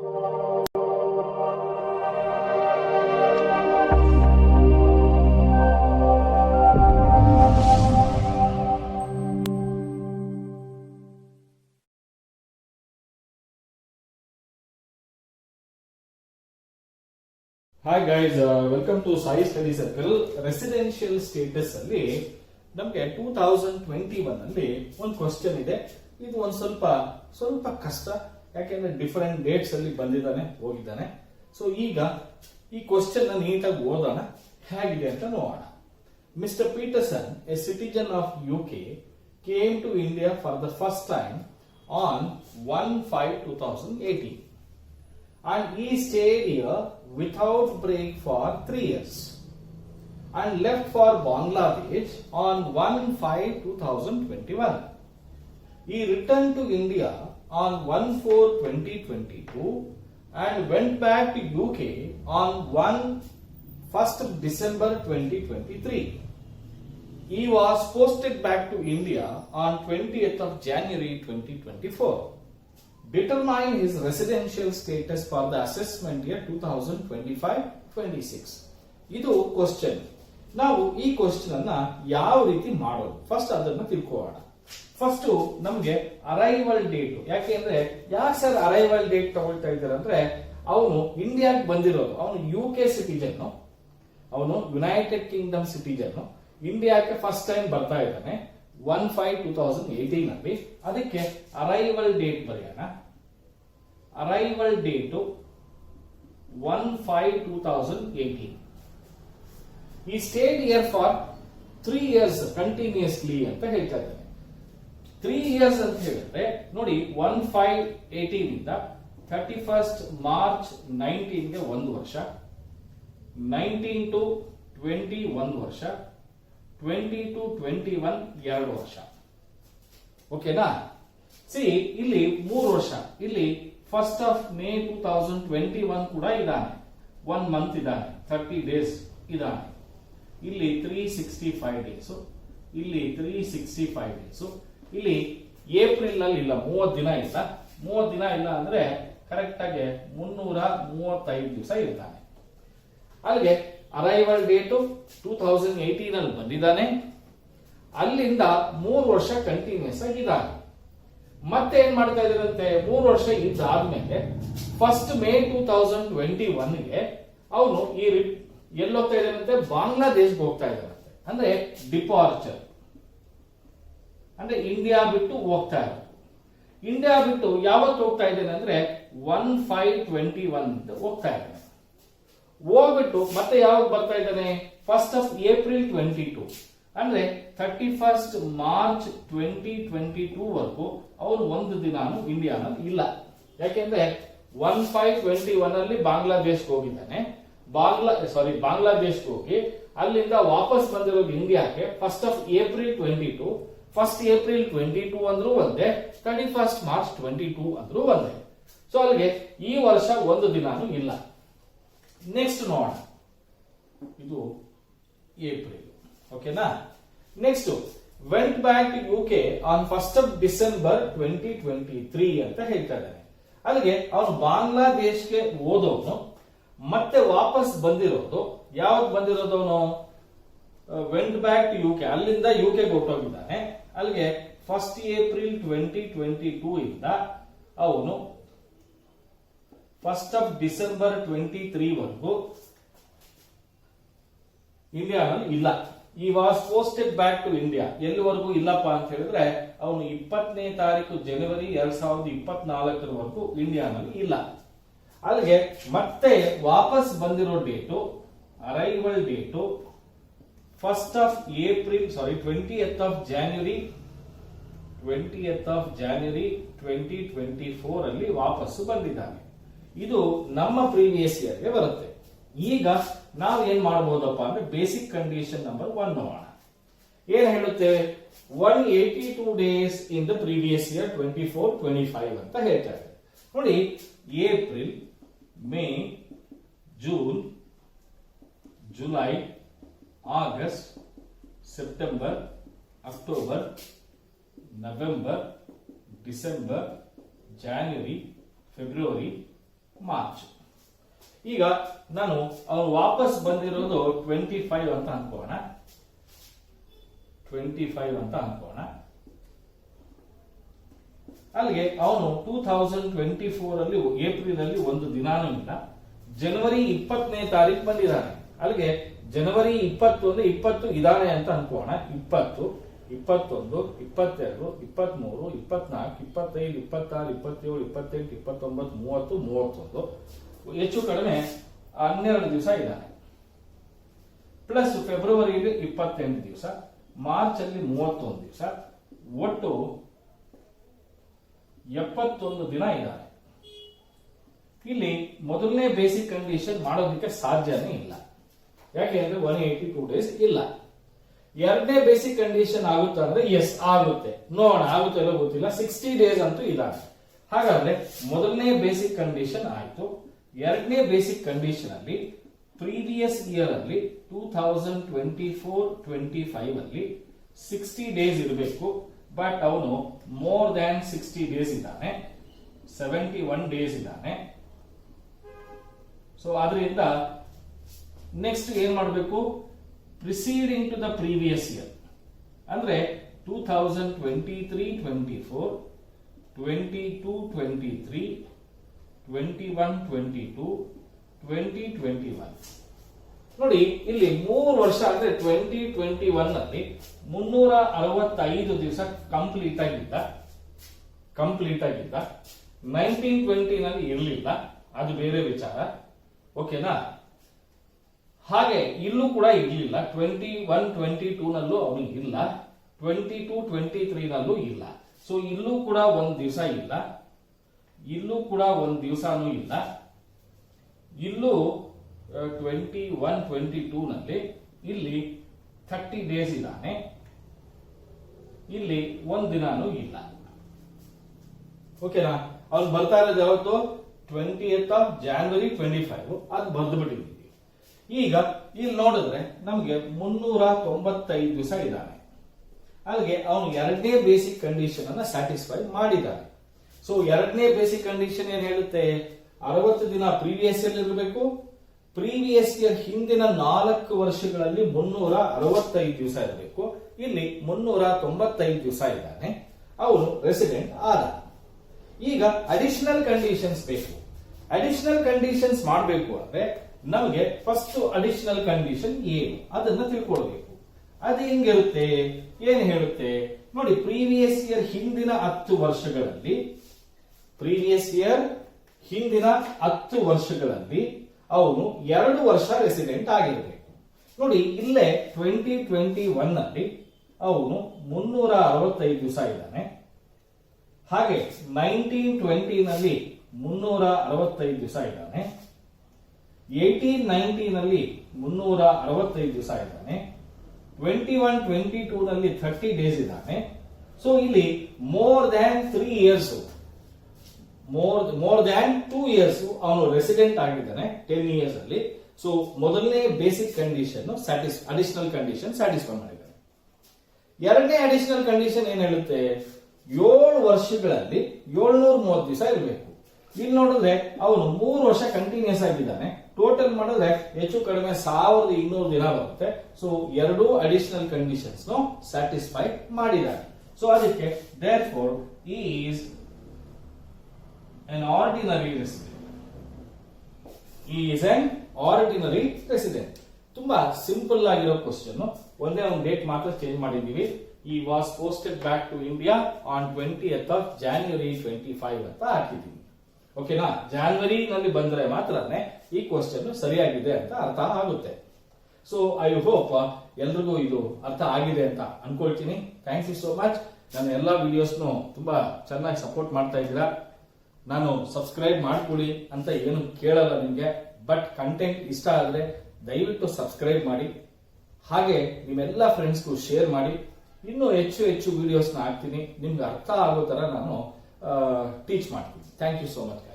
Hi guys, welcome to Sai study circle. Residential status ಅಲ್ಲಿ ನಮಗೆ 2021 ಅಲ್ಲಿ ಒಂದು ಕ್ವಶನ್ ಇದೆ. ಇದು ಒಂದು ಸ್ವಲ್ಪ ಕಷ್ಟ, ಯಾಕೆಂದ್ರೆ ಡಿಫರೆಂಟ್ ಡೇಟ್ಸ್ ಅಲ್ಲಿ ಹೋಗಿದ್ದಾನೆ. ಸೊ ಈಗ ಈ ಕ್ವಶನ್ ನೀಟಾಗಿ ಓದೋಣ, ಹೇಗಿದೆ ಅಂತ ನೋಡೋಣ. Mister Peterson, a citizen of UK, came to India for the first time on 1/5/2018 and he stayed here without break for 3 years and left for Bangladesh on 1/5/2021. He returned to India on 1/4/2022 and went back to UK on 1st December 2023. He was posted back to India on 20th of January 2024. Determine his residential status for the assessment year 2025-26. ಇದು question. ನಾವು ಈ question ಅನ್ನ ಯಾವ ರೀತಿ ಮಾಡೋದು first ಅದನ್ನ ತಿಳ್ಕೊಳ್ಳೋಣ. First ನಮಗೆ ಅರೈವಲ್ ಡೇಟ್, ಯಾಕೆಂದ್ರೆ ಯಾಕೆ ಸರ್ ಅರೈವಲ್ ಡೇಟ್ ತಗೊಳ್ತಾ ಇದ್ದಾರೆ ಅಂದ್ರೆ, ಅವನು ಇಂಡಿಯಾಗೆ ಬಂದಿರೋದು, ಅವನು UK ಸಿಟಿಜನ್, ಅವನು ಯುನೈಟೆಡ್ ಕಿಂಗ್ಡಮ್ ಸಿಟಿಜನ್, ಇಂಡಿಯಾಕ್ಕೆ ಫಸ್ಟ್ ಟೈಮ್ ಬರ್ತಾ ಇದ್ದಾನೆ 1/5/2018 ಅಲ್ಲಿ. ಅದಕ್ಕೆ ಅರೈವಲ್ ಡೇಟ್ ಬರೆಯೋಣ. Arrival date 1/5/2018. ಈ stayed here for 3 years continuously ಅಂತ ಹೇಳ್ತಾ ಇದ್ದಾನೆ. 3 years ಅಂತ ಹೇಳಿದ್ರೆ ನೋಡಿ, 1/5/18 ಇಂದ 31st March 19 ಗೆ 1 ವರ್ಷ, 19 to 20 1 ವರ್ಷ, 20 to 21 2 ವರ್ಷ. ಓಕೆನಾ? ಸಿ ಇಲ್ಲಿ 3 ವರ್ಷ. ಇಲ್ಲಿ 1st of May 2021 ಕೂಡ ಇದ್ದಾನೆ, 1 month ಇದ್ದಾನೆ, 30 days ಇದ್ದಾನೆ. ಇಲ್ಲಿ 365 ಡೇಸ್, ಇಲ್ಲಿ 365 ಡೇಸ್. ಇಲ್ಲಿ ಏಪ್ರಿಲ್ ನಲ್ಲಿ ಇಲ್ಲ, 30 ದಿನ ಇಲ್ಲ. 30 ದಿನ ಇಲ್ಲ ಅಂದ್ರೆ ಕರೆಕ್ಟ್ ಆಗಿ 335 ದಿವಸ ಇರ್ತಾನೆ. ಅಲ್ಲಿಗೆ ಅರೈವಲ್ ಡೇಟು 2018 ಅಲ್ಲಿ ಬಂದಿದ್ದಾನೆ. ಅಲ್ಲಿಂದ 3 ವರ್ಷ ಕಂಟಿನ್ಯೂಸ್ ಆಗಿದ್ದಾನೆ. ಮತ್ತೆ ಏನ್ ಮಾಡ್ತಾ ಇದ್ರಂತೆ, 3 ವರ್ಷ ಇದ್ದಾದ್ಮೇಲೆ 1st May 2021 ಗೆ ಅವನು ಎಲ್ಲಿ ಹೋಗ್ತಾ ಇದ್ದಾನಂತೆ, ಬಾಂಗ್ಲಾದೇಶ್ಗೆ ಹೋಗ್ತಾ ಇದ್ದಾನಂತೆ. ಅಂದ್ರೆ ಡಿಪಾರ್ಚರ್ ಅಂದ್ರೆ ಇಂಡಿಯಾ ಬಿಟ್ಟು ಹೋಗ್ತಾ ಇರೋದು. ಇಂಡಿಯಾ ಬಿಟ್ಟು ಯಾವತ್ತು ಹೋಗ್ತಾ ಇದ್ದಾನೆ ಅಂದ್ರೆ 1/5/21 ಹೋಗ್ತಾ ಇದ್ದಾನೆ. ಹೋಗ್ಬಿಟ್ಟು ಮತ್ತೆ ಯಾವಾಗ ಬರ್ತಾ ಇದ್ದಾನೆ, 1st of April 22 ಅಂದ್ರೆ 31st March 2022 ವರೆಗೂ ಅವನು ಒಂದು ದಿನಾನು ಇಂಡಿಯಾನಲ್ಲಿ ಇಲ್ಲ. ಯಾಕೆಂದ್ರೆ 1/5/21 ಅಲ್ಲಿ ಬಾಂಗ್ಲಾದೇಶ್ಗೆ ಹೋಗಿದ್ದಾನೆ. ಬಾಂಗ್ಲಾದೇಶ್ಗೆ ಹೋಗಿ ಅಲ್ಲಿಂದ ವಾಪಸ್ ಬಂದಿರೋದು ಇಂಡಿಯಾಕ್ಕೆ 1st of April 22. 1st April 22 ಅಂದ್ರೂ ಒಂದೇ, 31st March 22 ಅಂದ್ರೂ ಒಂದೇ. ಸೊ ಅಲ್ಲಿಗೆ ಈ ವರ್ಷ ಒಂದು ದಿನಾನು ಇಲ್ಲ. ನೆಕ್ಸ್ಟ್ ನೋಡೋಣ, ಇದು ಏಪ್ರಿಲ್. ಓಕೆನಾ? Next went back to UK ಆನ್ 1st of December 2023 ಅಂತ ಹೇಳ್ತಾ ಇದ್ದಾನೆ. ಅಲ್ಲಿಗೆ ಅವನು ಬಾಂಗ್ಲಾದೇಶ್ಗೆ ಹೋದವನು ಮತ್ತೆ ವಾಪಸ್ ಬಂದಿರೋದು ಯಾವಾಗ ಬಂದಿರೋದು, ಅವನು ವೆಂಟ್ ಬ್ಯಾಕ್ ಟು UK, ಅಲ್ಲಿಂದ ಯುಕೆ ಹೊರಟೋಗಿದ್ದಾನೆ. ಅಲ್ಲಿಗೆ 1st April 2022 ಇಂದ ಅವನು 1st of December 23 ವರೆಗೂ ಇಂಡಿಯಾನಲ್ಲಿ ಇಲ್ಲ. He was posted back to India. ಎಲ್ಲಿವರೆಗೂ ಇಲ್ಲಪ್ಪ ಅಂತ ಹೇಳಿದ್ರೆ, ಅವನು 20ನೇ ತಾರೀಕು ಜನವರಿ 2024 ವರೆಗೂ ಇಂಡಿಯಾನಲ್ಲಿ ಇಲ್ಲ. ಅಲ್ಲಿಗೆ ಮತ್ತೆ ವಾಪಸ್ ಬಂದಿರೋ date, arrival date 20th of January 2024 ಅಲ್ಲಿ ವಾಪಸ್ಸು ಬಂದಿದ್ದಾನೆ. ಇದು ನಮ್ಮ ಪ್ರೀವಿಯಸ್ ಇಯರ್ಗೆ ಬರುತ್ತೆ. ಈಗ ನಾವು ಏನ್ ಮಾಡಬಹುದಪ್ಪ ಅಂದ್ರೆ, ಬೇಸಿಕ್ ಕಂಡೀಷನ್ ನಂಬರ್ 1 ನೋಡೋಣ. ಏನ್ ಹೇಳುತ್ತೆ, 182 days in the previous year 24-25 ಅಂತ ಹೇಳ್ತಾರೆ. ನೋಡಿ, April, May, June, July, August, September, October, November, December, January, February, March. ಈಗ ನಾನು ಅವನು ವಾಪಸ್ ಬಂದಿರೋದು 25 ಅಂತ ಅನ್ಕೋಣ, 25 ಅಂತ ಅನ್ಕೋಣ. ಅಲ್ಲಿಗೆ ಅವನು 2024 ಅಲ್ಲಿ ಏಪ್ರಿಲ್ ಅಲ್ಲಿ ಒಂದು ದಿನಾನೂ ಇಲ್ಲ, ಜನವರಿ 20ನೇ ತಾರೀಕು ಬಂದಿದ್ದಾನೆ. ಅಲ್ಲಿಗೆ ಜನವರಿ 21 20 ಇದಾನೆ ಅಂತ ಅನ್ಕೋಣ. 20, 21, 22, 23, 24, 25, 26, 27, 28, 29, 30, 31 ಹೆಚ್ಚು ಕಡಿಮೆ 12 ದಿವಸ ಇದ್ದಾನೆ. ಪ್ಲಸ್ ಫೆಬ್ರವರಿಯಲ್ಲಿ 28 ದಿವಸ, ಮಾರ್ಚ್ ಅಲ್ಲಿ 31 ದಿವಸ, ಒಟ್ಟು 71 ದಿನ ಇದ್ದಾನೆ. ಇಲ್ಲಿ ಮೊದಲನೇ ಬೇಸಿಕ್ ಕಂಡೀಷನ್ ಮಾಡೋದಕ್ಕೆ ಸಾಧ್ಯನೇ ಇಲ್ಲ, ಯಾಕೆಂದ್ರೆ 182 ಡೇಸ್ ಇಲ್ಲ. ಎರಡನೇ ಬೇಸಿಕ್ ಕಂಡೀಷನ್ ಆಗುತ್ತಾ ಅಂದ್ರೆ ಎಸ್ ಆಗುತ್ತೆ, ನೋಡೋಣ ಆಗುತ್ತೆ ಇಲ್ಲ ಗೊತ್ತಿಲ್ಲ. 60 ಡೇಸ್ ಅಂತೂ ಇದ್ದಾನೆ. ಹಾಗಾದ್ರೆ ಮೊದಲನೇ ಬೇಸಿಕ್ ಕಂಡೀಷನ್ ಆಯ್ತು. ಎರಡನೇ ಬೇಸಿಕ್ ಕಂಡೀಷನ್ ಅಲ್ಲಿ ಪ್ರೀವಿಯಸ್ ಇಯರ್ ಅಲ್ಲಿ 2024-25 ಅಲ್ಲಿ 60 ಡೇಸ್ ಇರಬೇಕು, ಬಟ್ ಅವನು ಮೋರ್ ದ್ಯಾನ್ 60 ಡೇಸ್ ಇದ್ದಾನೆ, 71 ಡೇಸ್ ಇದ್ದಾನೆ. ಸೊ ಅದರಿಂದ ನೆಕ್ಸ್ಟ್ ಏನ್ ಮಾಡಬೇಕು, preceding to the previous year ಅಂದ್ರೆ 2023-24, 22-23, 21-22, 2021. ನೋಡಿ ಇಲ್ಲಿ 3 ವರ್ಷ ಅಂದ್ರೆ 2021 ಅಲ್ಲಿ 365 ದಿವಸ ಕಂಪ್ಲೀಟ್ ಆಗಿದ್ದ. 1920 ನಲ್ಲಿ ಇರಲಿಲ್ಲ, ಅದು ಬೇರೆ ವಿಚಾರ, ಓಕೆನಾ. ಹಾಗೆ ಇಲ್ಲೂ ಕೂಡ ಇರಲಿಲ್ಲ, 21-22 ನಲ್ಲೂ ಅವನಿಗೆ ಇಲ್ಲ, 22-23 ನಲ್ಲೂ ಇಲ್ಲ. ಸೊ ಇಲ್ಲೂ ಕೂಡ ಒಂದು ದಿವಸ ಇಲ್ಲ, ಇಲ್ಲೂ ಕೂಡ ಒಂದು ದಿವಸನೂ ಇಲ್ಲ. ಇಲ್ಲೂ 21-22 ನಲ್ಲಿ ಇಲ್ಲಿ 30 ಡೇಸ್ ಇದ್ದಾನೆ, ಇಲ್ಲಿ ಒಂದು ದಿನಾನೂ ಇಲ್ಲ, ಓಕೆನಾ. ಅವ್ನು ಬರ್ತಾ ಇರೋದು ಯಾವತ್ತು, 20th of January 25, ಅದು ಬರ್ದು ಬಿಟ್ಟಿದ್ದೀವಿ. ಈಗ ಇಲ್ಲಿ ನೋಡಿದ್ರೆ ನಮ್ಗೆ 395 ದಿವಸ ಇದ್ದಾನೆ. ಅಲ್ಲಿಗೆ ಅವನು ಎರಡನೇ ಬೇಸಿಕ್ ಕಂಡೀಷನ್ ಅನ್ನ ಸ್ಯಾಟಿಸ್ಫೈ ಮಾಡಿದ್ದಾನೆ. ಸೊ ಎರಡನೇ ಬೇಸಿಕ್ ಕಂಡೀಷನ್ ಏನ್ ಹೇಳುತ್ತೆ, 60 ದಿನ ಪ್ರೀವಿಯಸ್ ಇಯರ್ ಇರಬೇಕು. ಪ್ರೀವಿಯಸ್ ಇಯರ್ ಹಿಂದಿನ 4 ವರ್ಷಗಳಲ್ಲಿ 365 ದಿವಸ ಇರಬೇಕು. ಇಲ್ಲಿ 395 ದಿವಸ ಇದ್ದಾನೆ, ಅವನು ರೆಸಿಡೆಂಟ್ ಆದ. ಈಗ ಅಡಿಷನಲ್ ಕಂಡೀಷನ್ಸ್ ಬೇಕು. ಅಡಿಷನಲ್ ಕಂಡೀಷನ್ಸ್ ಮಾಡಬೇಕು ಅಂದ್ರೆ ನಮಗೆ ಫಸ್ಟ್ ಅಡಿಷನಲ್ ಕಂಡೀಷನ್ ಏನು ಅದನ್ನ ತಿಳ್ಕೊಳ್ಬೇಕು. ಅದು ಹೆಂಗಿರುತ್ತೆ, ಏನ್ ಹೇಳುತ್ತೆ ನೋಡಿ. ಪ್ರೀವಿಯಸ್ ಇಯರ್ ಹಿಂದಿನ 10 ವರ್ಷಗಳಲ್ಲಿ, ಪ್ರೀವಿಯಸ್ ಇಯರ್ ಹಿಂದಿನ 10 ವರ್ಷಗಳಲ್ಲಿ ಅವನು 2 ವರ್ಷ ರೆಸಿಡೆಂಟ್ ಆಗಿರಬೇಕು. ನೋಡಿ ಇಲ್ಲೇ 2021 ನಲ್ಲಿ ಅವನು 365 ದಿವಸ ಇದ್ದಾನೆ. ಹಾಗೆ 1920 ನಲ್ಲಿ 365 ದಿವಸ ಇದ್ದಾನೆ. 18-19 ನಲ್ಲಿ 365 ದಿವಸ ಇದ್ದಾನೆ. 21-22 ನಲ್ಲಿ 30 ಡೇಸ್ ಇದ್ದಾನೆ. ಸೊ ಇಲ್ಲಿ more than 3 years, more than 2 years ಅವನು ರೆಸಿಡೆಂಟ್ ಆಗಿದ್ದಾನೆ 10 ಇಯರ್ಸ್ ಅಲ್ಲಿ. ಸೊ ಮೊದಲನೇ basic condition additional condition satisfy ಮಾಡಿದ್ದಾನೆ. ಎರಡನೇ ಅಡಿಷನಲ್ ಕಂಡೀಷನ್ ಏನ್ ಹೇಳುತ್ತೆ, 7 ವರ್ಷಗಳಲ್ಲಿ 730 ದಿವಸ ಇರಬೇಕು. ಇಲ್ಲಿ ನೋಡಿದ್ರೆ ಅವನು 3 ವರ್ಷ ಕಂಟಿನ್ಯೂಸ್ ಆಗಿದ್ದಾನೆ. ಟೋಟಲ್ ಮಾಡಿದ್ರೆ ಹೆಚ್ಚು ಕಡಿಮೆ 1200 ದಿನ ಬರುತ್ತೆ. ಸೊ 2 ಅಡಿಷನಲ್ ಕಂಡೀಷನ್ಸ್ ಸ್ಯಾಟಿಸ್ಫೈ ಮಾಡಿದ್ದಾನೆ. ಸೊ ಅದಕ್ಕೆ therefore he is an ordinary resident. He is an ordinary resident. ತುಂಬಾ ಸಿಂಪಲ್ ಆಗಿರೋ ಕ್ವಶನ್. ಒಂದೇ ಒಂದು ಡೇಟ್ ಮಾತ್ರ ಚೇಂಜ್ ಮಾಡಿದೀವಿ. He was posted back to India on 20th of January 25 ಅಂತ ಹಾಕಿದ್ದೀವಿ. ಓಕೆನಾ. ಜಾನ್ವರಿ ನಲ್ಲಿ ಬಂದ್ರೆ ಮಾತ್ರನೇ ಈ ಕ್ವಶನ್ ಸರಿಯಾಗಿದೆ ಅಂತ ಅರ್ಥ ಆಗುತ್ತೆ. ಸೊ ಐ ಹೋಪ್ ಎಲ್ರಿಗೂ ಇದು ಅರ್ಥ ಆಗಿದೆ ಅಂತ ಅನ್ಕೊಳ್ತೀನಿ. Thank you so much. ನನ್ನ ಎಲ್ಲಾ ವಿಡಿಯೋಸ್ನು ತುಂಬಾ ಚೆನ್ನಾಗಿ ಸಪೋರ್ಟ್ ಮಾಡ್ತಾ ಇದ್ದೀರಾ. ನಾನು ಸಬ್ಸ್ಕ್ರೈಬ್ ಮಾಡ್ಕೊಳ್ಳಿ ಅಂತ ಏನು ಕೇಳಲ್ಲ ನಿಮ್ಗೆ, ಬಟ್ ಕಂಟೆಂಟ್ ಇಷ್ಟ ಆದ್ರೆ ದಯವಿಟ್ಟು ಸಬ್ಸ್ಕ್ರೈಬ್ ಮಾಡಿ. ಹಾಗೆ ನಿಮ್ಮೆಲ್ಲ ಫ್ರೆಂಡ್ಸ್ಗೂ ಶೇರ್ ಮಾಡಿ. ಇನ್ನೂ ಹೆಚ್ಚು ಹೆಚ್ಚು ವಿಡಿಯೋಸ್ನ ಹಾಕ್ತೀನಿ, ನಿಮ್ಗೆ ಅರ್ಥ ಆಗೋ ತರ ನಾನು ಟೀಚ್ ಮಾಡ್ತೀನಿ. Thank you so much.